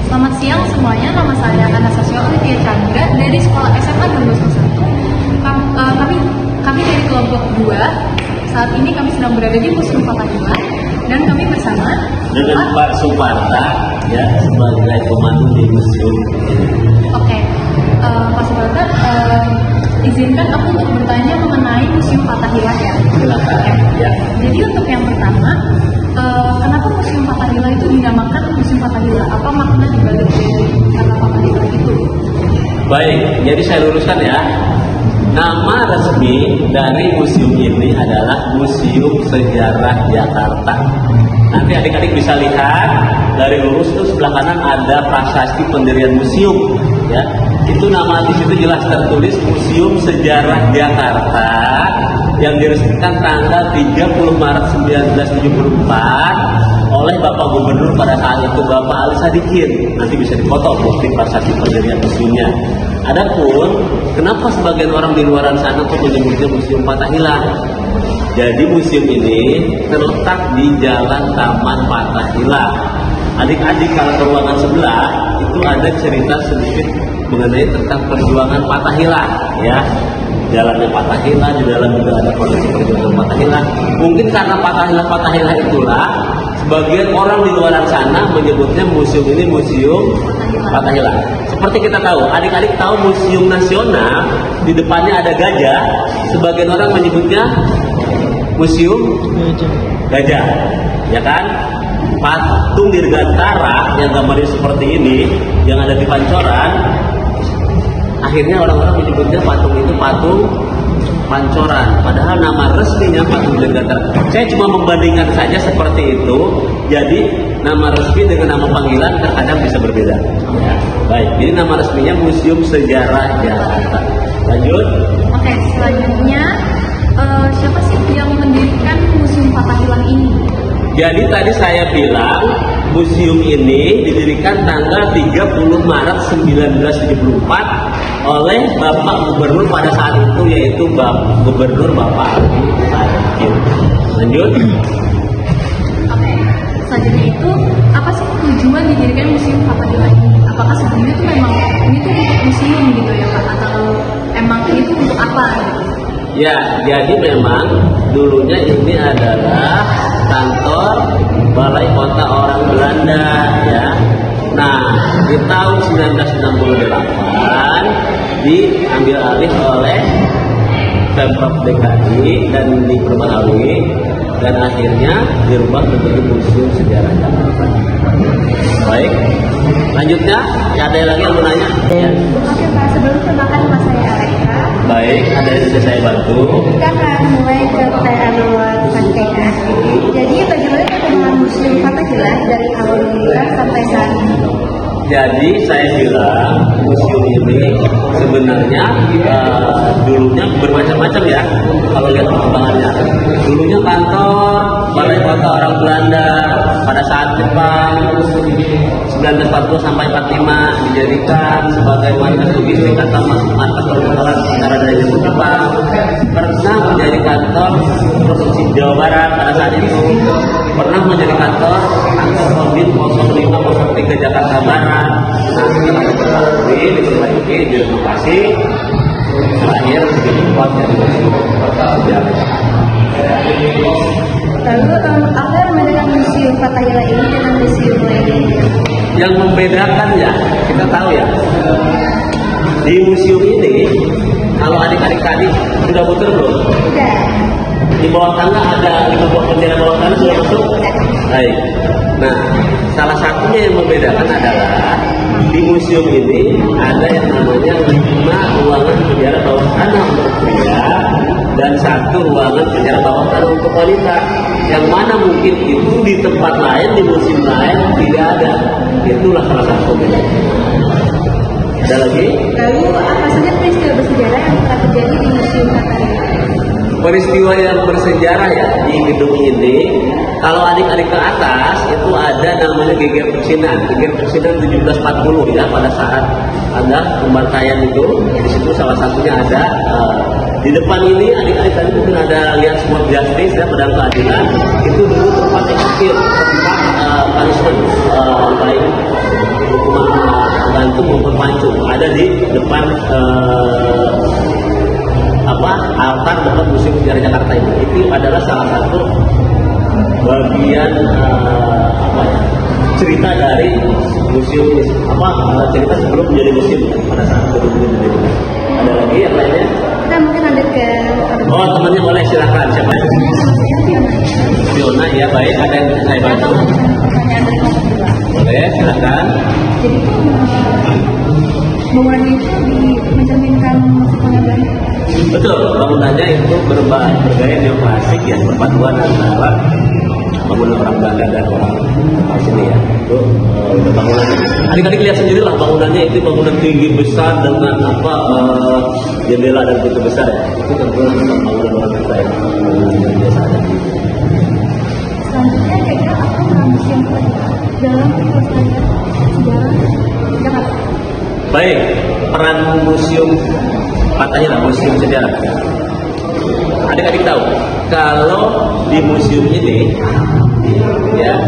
Selamat siang semuanya, nama saya Anastasia Olivia Chandra dari Sekolah SMA 201. Kami dari kelompok 2. Saat ini kami sedang berada di Museum Fathahillah dan kami bersama dengan Pak Suparta ya sebagai pemandu di museum. Oke, Pak Suparta, izinkan aku untuk bertanya mengenai Museum Fathahillah ya. Silakan. Ya. Jadi untuk yang pertama, kenapa Museum Fathahillah itu dinamakan Museum Fathahillah? Apa makna dibalik dari kata Fathahillah itu? Baik, jadi saya luruskan ya. Nama resmi dari museum ini adalah Museum Sejarah Jakarta. Nanti adik-adik bisa lihat dari lurus itu sebelah kanan ada prasasti pendirian museum, ya. Itu nama di situ jelas tertulis Museum Sejarah Jakarta yang diresmikan tanggal 30 Maret 1974 oleh Bapak Gubernur pada saat itu, Bapak Ali Sadikin. Nanti bisa difoto bukti prasasti pendirian museumnya. Adapun kenapa sebagian orang di luar sana tuh menyebutnya Museum Fathahillah? Jadi museum ini terletak di Jalan Taman Fathahillah. Adik-adik kalau ke ruangan sebelah itu ada cerita sedikit mengenai tentang perjuangan Fathahillah, ya. Jalannya Fathahillah, di dalam juga ada kondisi perjuangan Fathahillah. Mungkin karena Fathahillah itulah sebagian orang di luar sana menyebutnya museum ini Museum Fathahillah. Seperti kita tahu, adik-adik tahu Museum Nasional di depannya ada gajah, sebagian orang menyebutnya Museum Gajah, ya kan? Patung Dirgantara yang gambarnya seperti ini, yang ada di Pancoran, akhirnya orang-orang menyebutnya patung itu patung Pancoran, padahal nama resminya Patung Dirgantara. Saya cuma membandingkan saja seperti itu. Jadi nama resmi dengan nama panggilan terkadang bisa berbeda. Ya, baik, jadi nama resminya Museum Sejarah Jakarta. Lanjut. Oke, selanjutnya siapa sih yang mendirikan Museum Fathahillah ini? Jadi tadi saya bilang museum ini didirikan tanggal 30 Maret 1974 oleh Bapak Gubernur pada saat itu, yaitu Gubernur Bapak Ali Sadikin. Lanjut. Oke, selanjutnya itu apa sih tujuan didirikan Museum Fathahillah ini? Apakah sebenarnya itu memang ini tuh untuk museum gitu ya Pak? Atau emang ini tuh untuk apa gitu? Ya, jadi memang dulunya ini adalah kantor Balai Kota Orang Belanda, ya. Nah, di tahun 1968 diambil alih oleh Pemprov DKI dan diperbaharui dan akhirnya dirubah menjadi Museum Sejarah Jakarta. Baik, lanjutnya ada lagi yang mau nanya? Ya. Oke Pak, sebelum perkenalkan nama saya Aleka. Baik, ada yang bisa saya bantu. Kita akan mulai ke pertanyaan nomor selanjutnya. Jadi bagaimana perkembangan Museum Fathahillah dari awal dibuka sampai saat ini? Jadi saya bilang museum ini sebenarnya dulunya bermacam-macam ya. Kalau lihat perkembangannya, dulunya kantor Balai Kota Orang Belanda pada saat Jepang 1940 sampai 45 dijadikan sebagai markas logistik atau markas pertukaran antara dari Jepang. Pernah menjadi kantor provinsi Jawa Barat pada saat itu. Pernah menjadi kantor Kodim 05 03 Jakarta Barat. Nah, setelah diperbaiki, direnovasi, terakhir begitu kuat dari museum sejarah. Lalu apa yang membedakan Museum Fathahillah ini dengan museum lainnya? Yang membedakan ya, kita tahu ya, di museum ini, kalau adik-adik tadi sudah muter belum? Sudah. Di bawah tangga ada 5 buah bendera bawah tangga sudah masuk? Baik. Nah, salah satunya yang membedakan adalah di museum ini ada yang namanya 5 ruangan penjara bawah tanah untuk pria dan 1 ruangan penjara bawah tanah untuk wanita. Yang mana mungkin itu di tempat lain, di museum lain tidak ada. Itulah salah satu bedanya. Ada lagi? Lalu apa saja peristiwa bersejarah yang telah terjadi di Museum Fathahillah? Peristiwa yang bersejarah ya di gedung ini, kalau adik-adik ke atas itu ada namanya Geger Pecinan 1740 ya, pada saat ada pembantaian itu. Di situ salah satunya ada di depan ini adik-adik tadi mungkin ada lihat Sword Justice ya, pedang keadilan. Itu dulu tempat eksekutif, tempat punishment, baik hukuman depan altar depan Museum Sejarah Jakarta ini. Itu adalah salah satu bagian cerita dari museum cerita sebelum menjadi museum pada saat sebelum menjadi museum. Ada lagi yang lainnya? Kita mungkin lanjut ke Oh, temannya boleh, silakan. Siapa? Fiona, ya baik. Ada yang bisa saya bantu? Boleh, silakan. Jadi itu bangunan itu mencerminkan masuknya banyak. Betul, bangunannya itu bergaya neoklasik ya, perpaduan antara bangunan orang Belanda dan orang sini ya. Itu bangunannya. Adik-adik lihat sendiri lah bangunannya, itu bangunan tinggi besar dengan jendela dan pintu besar ya. Itu tentunya bangunan orang Israel yang biasa ada. Selanjutnya kira-kira apa museum dalam pelestarian sejarah Jakarta? Baik, peran museum Fathahillah, museum sejarah. Adik-adik tahu kalau di museum ini ya,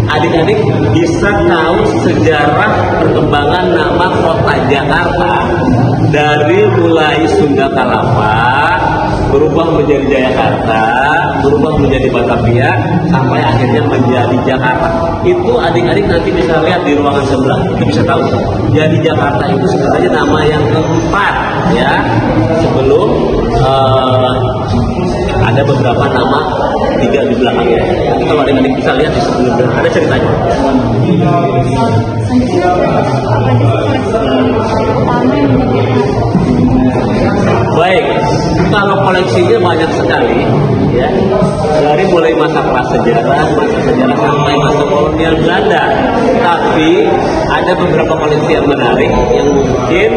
adik-adik bisa tahu sejarah perkembangan nama kota Jakarta dari mulai Sunda Kalapa berubah menjadi Jayakarta, berubah menjadi Batavia, sampai akhirnya menjadi Jakarta. Itu adik-adik nanti bisa lihat di ruangan sebelah, itu bisa tahu. Jadi Jakarta itu sebenarnya nama yang keempat ya, sebelum ada beberapa nama tiga di belakangnya. Nanti kalau adik-adik bisa lihat di sebelumnya ada ceritanya. Selanjutnya apa aja koleksi utama yang Baik, kalau koleksinya banyak sekali, ya, dari mulai masa prasejarah sampai masa kolonial Belanda. Tapi ada beberapa koleksi yang menarik yang mungkin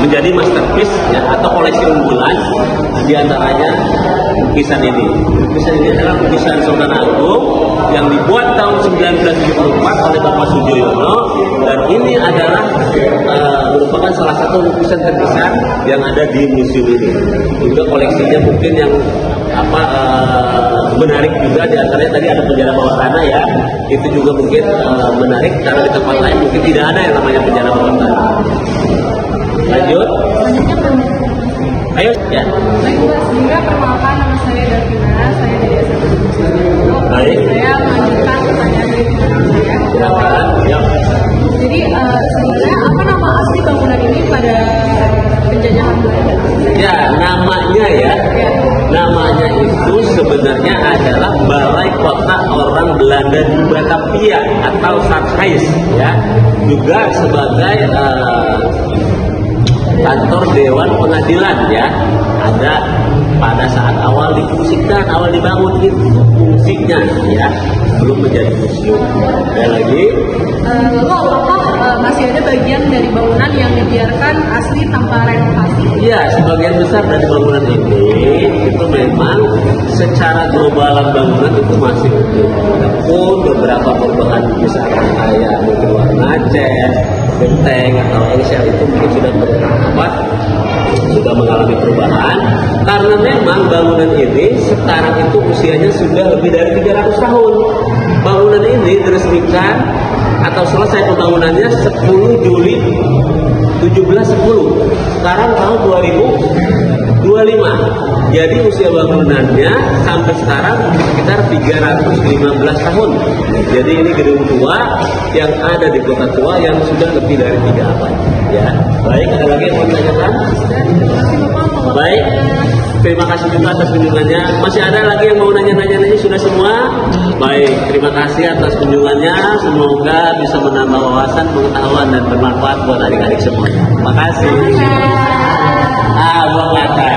menjadi masterpiece ya, atau koleksi unggulan. Di antaranya lukisan ini. Lukisan ini adalah lukisan Sultan Agung yang dibuat tahun 1974 oleh Bapak Sujoyono, dan ini adalah merupakan salah satu lukisan terbesar yang ada di museum ini. Juga koleksinya mungkin yang menarik juga, di antaranya tadi ada penjara bawah tanah ya. Itu juga mungkin menarik karena di tempat lain mungkin tidak ada yang namanya penjara bawah tanah. Lanjut. Ayo ya. Baik Mbak, sehingga perkenalkan nama saya Davina, saya dari SMA Museum. Baik. Saya melanjutkan pertanyaan dari saya. Silakan. Ya. Jadi sebenarnya apa nama asli bangunan ini pada penjajahan Belanda? Ya, namanya ya. Namanya itu sebenarnya adalah Balai Kota Orang Belanda di Batavia atau Stadhuis ya. Juga sebagai kantor Dewan Pengadilan ya, ada pada saat awal difungsikan, awal dibangun itu fungsinya ya, belum menjadi museum. Ada lagi. Lalu apakah masih ada bagian dari bangunan yang dibiarkan asli tanpa renovasi? Iya, sebagian besar dari bangunan ini itu memang secara globalan bangunan itu masih utuh. Walaupun beberapa perubahan misalkan kayak mungkin warna cat, genteng atau engsel itu mungkin sudah mengalami perubahan, karena memang bangunan ini sekarang itu usianya sudah lebih dari 300 tahun. Bangunan ini diresmikan atau selesai pembangunannya 10 Juli 1710. Sekarang tahun 2025. Jadi usia bangunannya sampai sekarang sekitar 315 tahun. Jadi ini gedung tua yang ada di kota tua yang sudah lebih dari 3 abad. Ya, baik, ada lagi yang mau ditanyakan? Baik, terima kasih juga atas kunjungannya. Masih ada lagi yang mau nanya-nanya ini sudah semua? Baik, terima kasih atas kunjungannya. Semoga bisa menambah wawasan, pengetahuan dan bermanfaat buat adik-adik semua. Terima kasih. Buang mata.